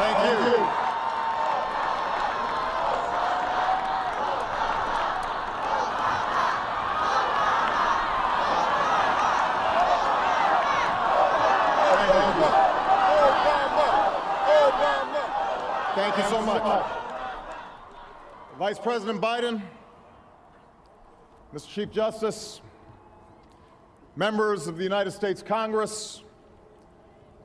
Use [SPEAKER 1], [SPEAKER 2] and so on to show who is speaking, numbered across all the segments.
[SPEAKER 1] Thank you. Thank you so much. Vice President Biden, Mr. Chief Justice, members of the United States Congress,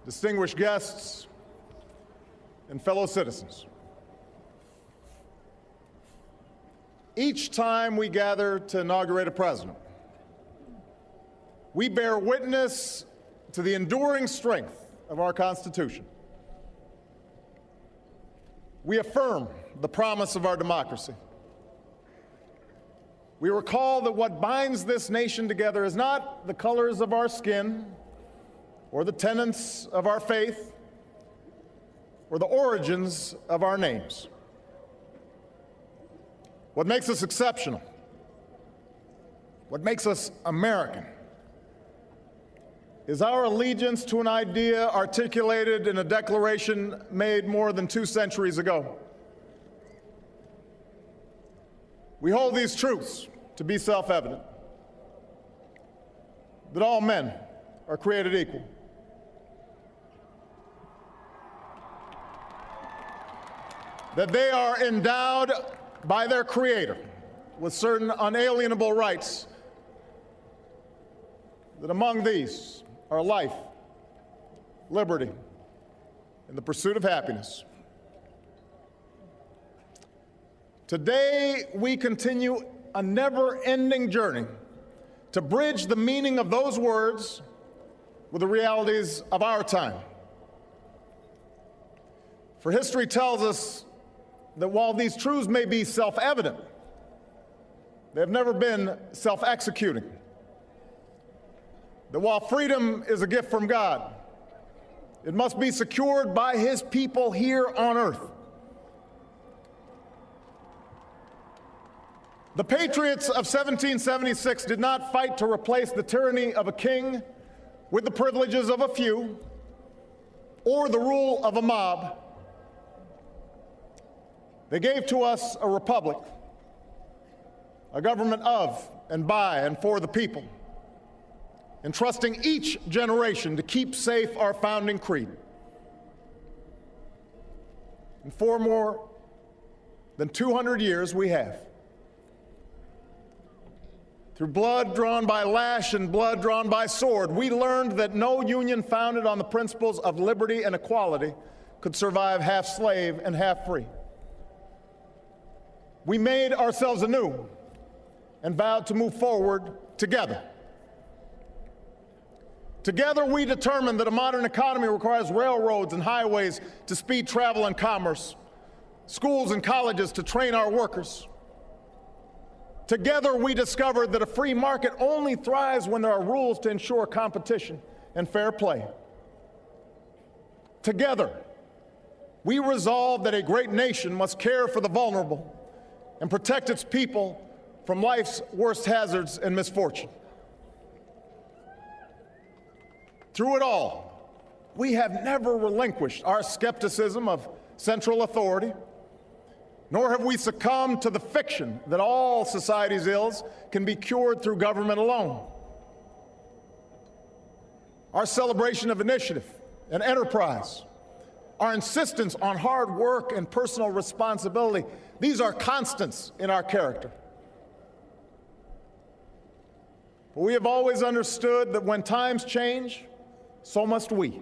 [SPEAKER 1] distinguished guests, and fellow citizens. Each time we gather to inaugurate a president, we bear witness to the enduring strength of our Constitution. We affirm the promise of our democracy. We recall that what binds this nation together is not the colors of our skin or the tenets of our faith or the origins of our names. What makes us exceptional, what makes us American, is our allegiance to an idea articulated in a declaration made more than 2 centuries ago. We hold these truths to be self-evident, that all men are created equal, that they are endowed by their Creator with certain unalienable rights, that among these are life, liberty, and the pursuit of happiness. Today, we continue a never-ending journey to bridge the meaning of those words with the realities of our time. For history tells us that while these truths may be self-evident, they have never been self-executing. That while freedom is a gift from God, it must be secured by His people here on earth. The patriots of 1776 did not fight to replace the tyranny of a king with the privileges of a few or the rule of a mob. They gave to us a republic, a government of and by and for the people, entrusting each generation to keep safe our founding creed. And for more than 200 years we have. Through blood drawn by lash and blood drawn by sword, we learned that no union founded on the principles of liberty and equality could survive half slave and half free. We made ourselves anew and vowed to move forward together. Together, we determined that a modern economy requires railroads and highways to speed travel and commerce, schools and colleges to train our workers. Together, we discovered that a free market only thrives when there are rules to ensure competition and fair play. Together, we resolved that a great nation must care for the vulnerable and protect its people from life's worst hazards and misfortune. Through it all, we have never relinquished our skepticism of central authority, nor have we succumbed to the fiction that all society's ills can be cured through government alone. Our celebration of initiative and enterprise, our insistence on hard work and personal responsibility, these are constants in our character. But we have always understood that when times change, so must we.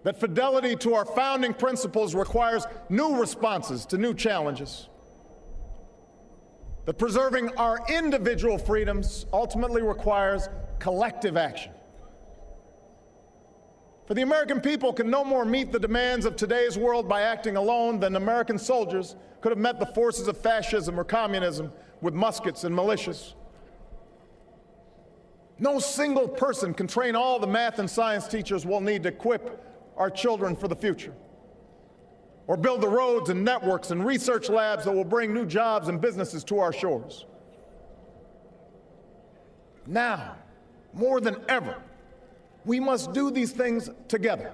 [SPEAKER 1] That fidelity to our founding principles requires new responses to new challenges. That preserving our individual freedoms ultimately requires collective action. For the American people can no more meet the demands of today's world by acting alone than American soldiers could have met the forces of fascism or communism with muskets and militias. No single person can train all the math and science teachers we'll need to equip our children for the future, or build the roads and networks and research labs that will bring new jobs and businesses to our shores. Now, more than ever, we must do these things together,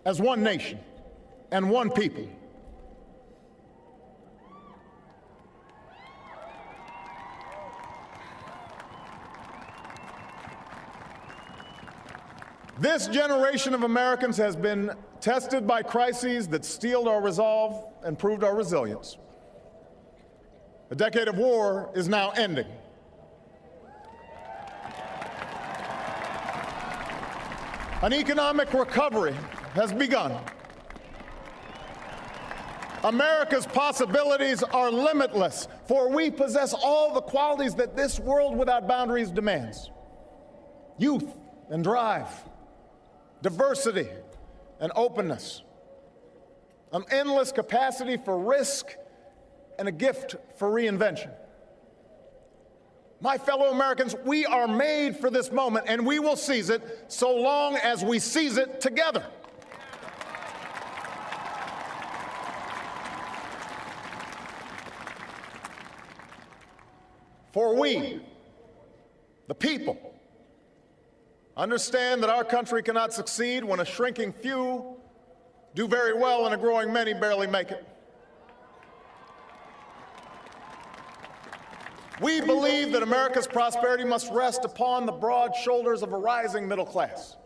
[SPEAKER 1] as one nation, and one people. This generation of Americans has been tested by crises that steeled our resolve and proved our resilience. A decade of war is now ending. An economic recovery has begun. America's possibilities are limitless, for we possess all the qualities that this world without boundaries demands: youth and drive, diversity and openness, an endless capacity for risk, and a gift for reinvention. My fellow Americans, we are made for this moment, and we will seize it so long as we seize it together. For we, the people, understand that our country cannot succeed when a shrinking few do very well and a growing many barely make it. We believe that America's prosperity must rest upon the broad shoulders of a rising middle class.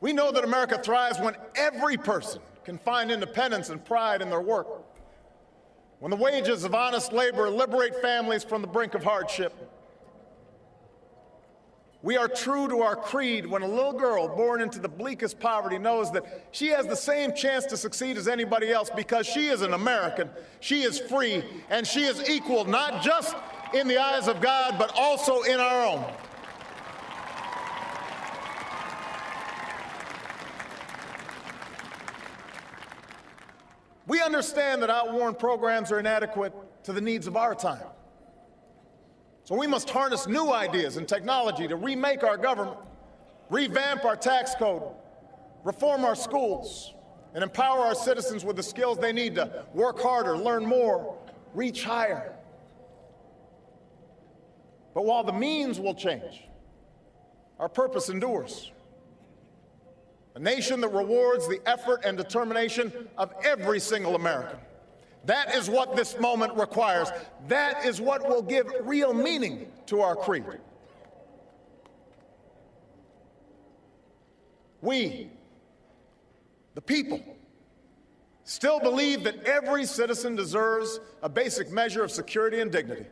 [SPEAKER 1] We know that America thrives when every person can find independence and pride in their work, when the wages of honest labor liberate families from the brink of hardship. We are true to our creed when a little girl born into the bleakest poverty knows that she has the same chance to succeed as anybody else because she is an American, she is free, and she is equal not just in the eyes of God, but also in our own. We understand that outworn programs are inadequate to the needs of our time. So we must harness new ideas and technology to remake our government, revamp our tax code, reform our schools, and empower our citizens with the skills they need to work harder, learn more, reach higher. But while the means will change, our purpose endures. A nation that rewards the effort and determination of every single American. That is what this moment requires. That is what will give real meaning to our creed. We, the people, still believe that every citizen deserves a basic measure of security and dignity.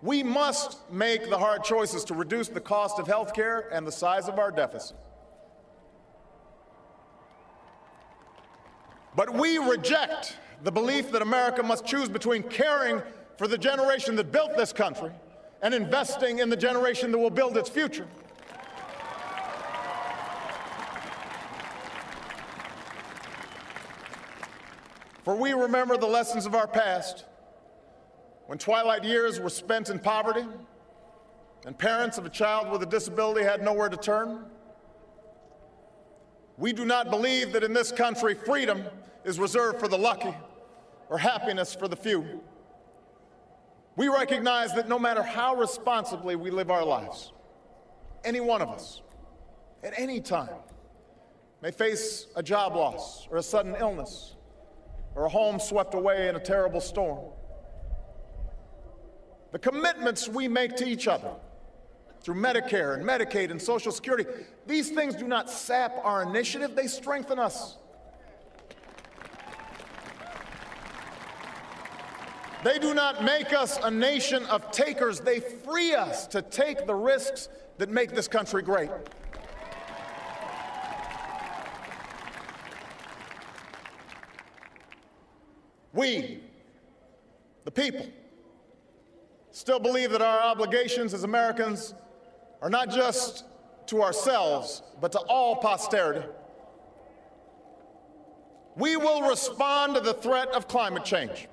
[SPEAKER 1] We must make the hard choices to reduce the cost of health care and the size of our deficit. But we reject the belief that America must choose between caring for the generation that built this country and investing in the generation that will build its future. For we remember the lessons of our past, when twilight years were spent in poverty and parents of a child with a disability had nowhere to turn. We do not believe that in this country freedom is reserved for the lucky or happiness for the few. We recognize that no matter how responsibly we live our lives, any one of us, at any time, may face a job loss or a sudden illness or a home swept away in a terrible storm. The commitments we make to each other through Medicare and Medicaid and Social Security, these things do not sap our initiative, they strengthen us. They do not make us a nation of takers, they free us to take the risks that make this country great. We, the people, still believe that our obligations as Americans are not just to ourselves, but to all posterity. We will respond to the threat of climate change,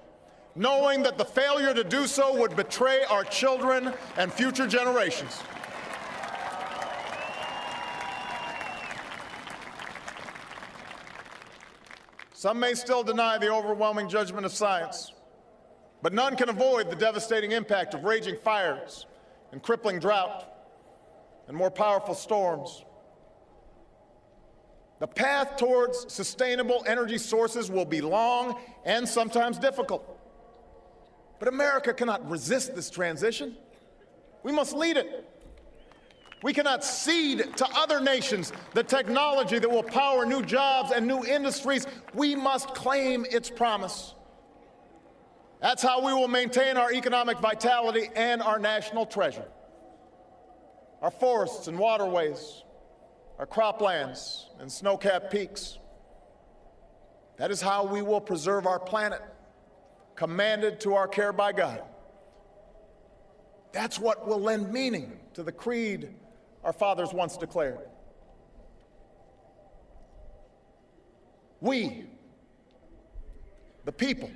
[SPEAKER 1] knowing that the failure to do so would betray our children and future generations. Some may still deny the overwhelming judgment of science, but none can avoid the devastating impact of raging fires and crippling drought and more powerful storms. The path towards sustainable energy sources will be long and sometimes difficult. But America cannot resist this transition. We must lead it. We cannot cede to other nations the technology that will power new jobs and new industries. We must claim its promise. That's how we will maintain our economic vitality and our national treasure. Our forests and waterways, our croplands and snow-capped peaks. That is how we will preserve our planet, commanded to our care by God. That's what will lend meaning to the creed our fathers once declared. We, the people,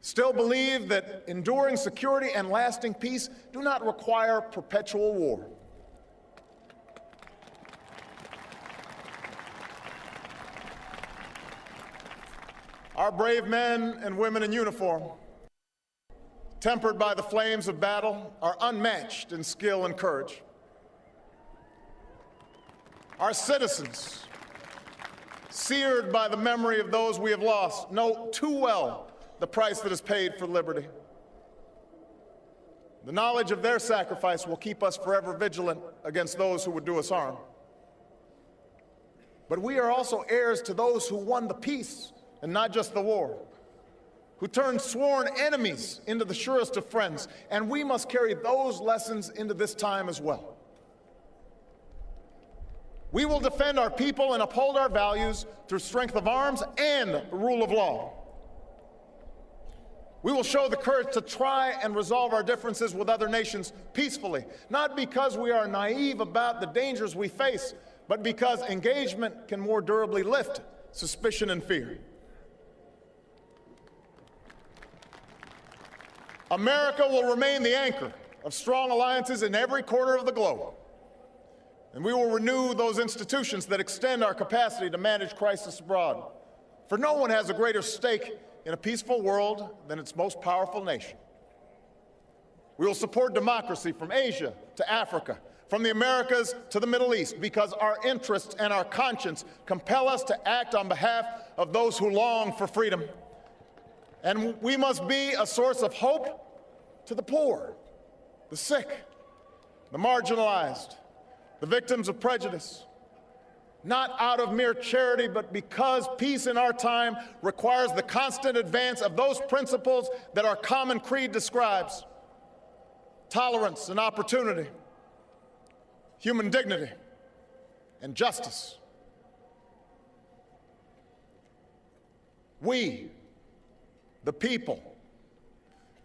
[SPEAKER 1] still believe that enduring security and lasting peace do not require perpetual war. Our brave men and women in uniform, tempered by the flames of battle, are unmatched in skill and courage. Our citizens, seared by the memory of those we have lost, know too well the price that is paid for liberty. The knowledge of their sacrifice will keep us forever vigilant against those who would do us harm. But we are also heirs to those who won the peace and not just the war, who turned sworn enemies into the surest of friends, and we must carry those lessons into this time as well. We will defend our people and uphold our values through strength of arms and the rule of law. We will show the courage to try and resolve our differences with other nations peacefully, not because we are naive about the dangers we face, but because engagement can more durably lift suspicion and fear. America will remain the anchor of strong alliances in every corner of the globe. And we will renew those institutions that extend our capacity to manage crisis abroad. For no one has a greater stake in a peaceful world than its most powerful nation. We will support democracy from Asia to Africa, from the Americas to the Middle East, because our interests and our conscience compel us to act on behalf of those who long for freedom. And we must be a source of hope to the poor, the sick, the marginalized, the victims of prejudice, not out of mere charity, but because peace in our time requires the constant advance of those principles that our common creed describes: tolerance and opportunity, human dignity, and justice. We, the people,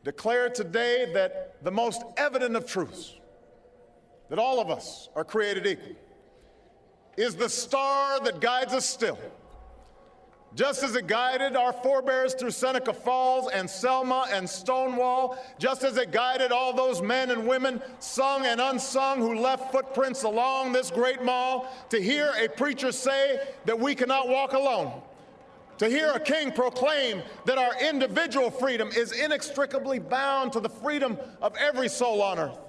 [SPEAKER 1] declare today that the most evident of truths, that all of us are created equal, is the star that guides us still. Just as it guided our forebears through Seneca Falls and Selma and Stonewall, just as it guided all those men and women, sung and unsung, who left footprints along this great mall, to hear a preacher say that we cannot walk alone, to hear a king proclaim that our individual freedom is inextricably bound to the freedom of every soul on earth.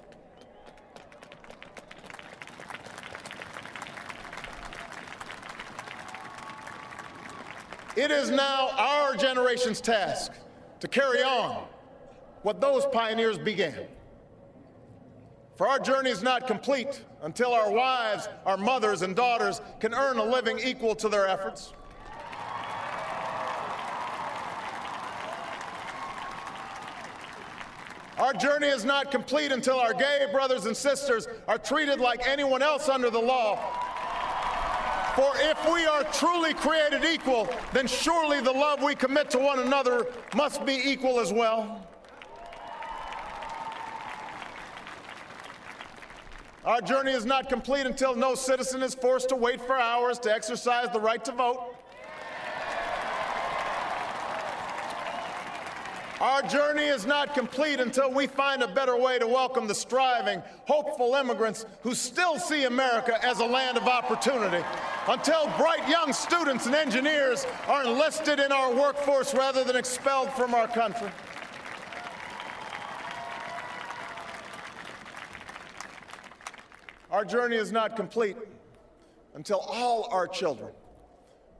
[SPEAKER 1] It is now our generation's task to carry on what those pioneers began. For our journey is not complete until our wives, our mothers, and daughters can earn a living equal to their efforts. Our journey is not complete until our gay brothers and sisters are treated like anyone else under the law. For if we are truly created equal, then surely the love we commit to one another must be equal as well. Our journey is not complete until no citizen is forced to wait for hours to exercise the right to vote. Our journey is not complete until we find a better way to welcome the striving, hopeful immigrants who still see America as a land of opportunity, until bright young students and engineers are enlisted in our workforce rather than expelled from our country. Our journey is not complete until all our children,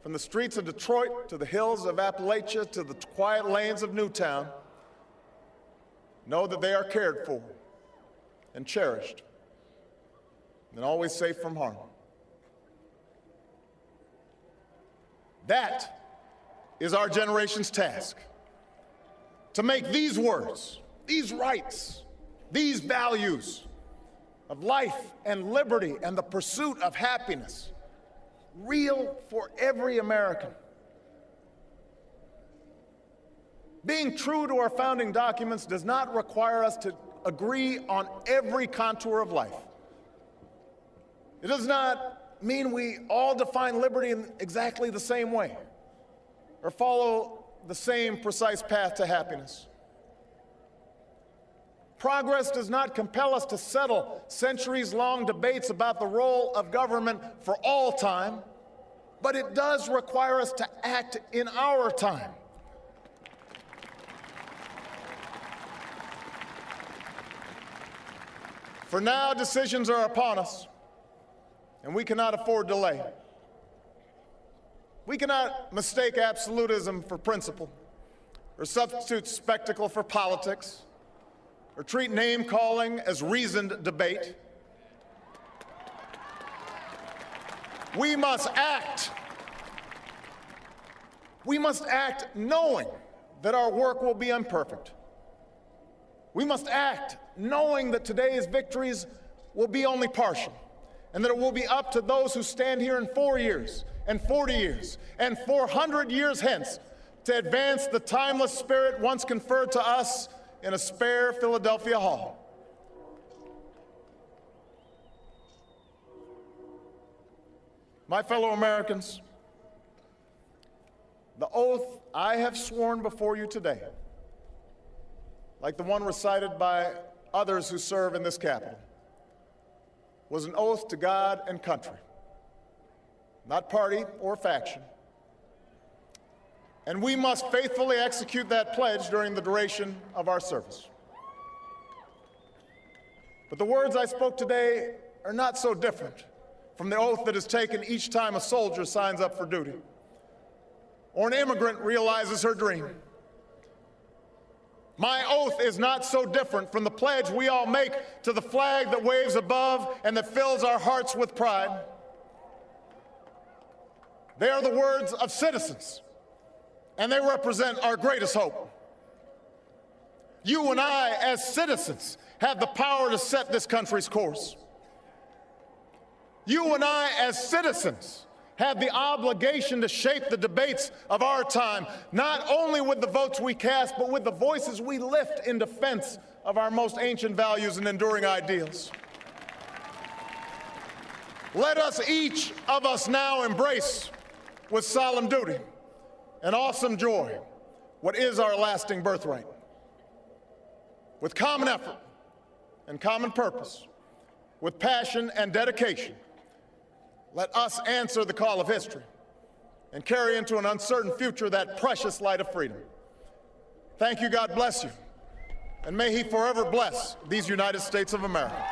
[SPEAKER 1] from the streets of Detroit to the hills of Appalachia to the quiet lanes of Newtown, know that they are cared for and cherished and always safe from harm. That is our generation's task, to make these words, these rights, these values of life and liberty and the pursuit of happiness real for every American. Being true to our founding documents does not require us to agree on every contour of life. It does not mean we all define liberty in exactly the same way or follow the same precise path to happiness. Progress does not compel us to settle centuries-long debates about the role of government for all time, but it does require us to act in our time. For now, decisions are upon us, and we cannot afford delay. We cannot mistake absolutism for principle, or substitute spectacle for politics, or treat name-calling as reasoned debate. We must act. We must act knowing that our work will be imperfect. We must act knowing that today's victories will be only partial, and that it will be up to those who stand here in 4 years, and 40 years, and 400 years hence to advance the timeless spirit once conferred to us in a spare Philadelphia hall. My fellow Americans, the oath I have sworn before you today, like the one recited by others who serve in this Capitol, was an oath to God and country, not party or faction. And we must faithfully execute that pledge during the duration of our service. But the words I spoke today are not so different from the oath that is taken each time a soldier signs up for duty, or an immigrant realizes her dream. My oath is not so different from the pledge we all make to the flag that waves above and that fills our hearts with pride. They are the words of citizens, and they represent our greatest hope. You and I, as citizens, have the power to set this country's course. You and I, as citizens, have the obligation to shape the debates of our time, not only with the votes we cast, but with the voices we lift in defense of our most ancient values and enduring ideals. Let us, each of us, now embrace with solemn duty and awesome joy what is our lasting birthright. With common effort and common purpose, with passion and dedication, let us answer the call of history and carry into an uncertain future that precious light of freedom. Thank you, God bless you, and may He forever bless these United States of America.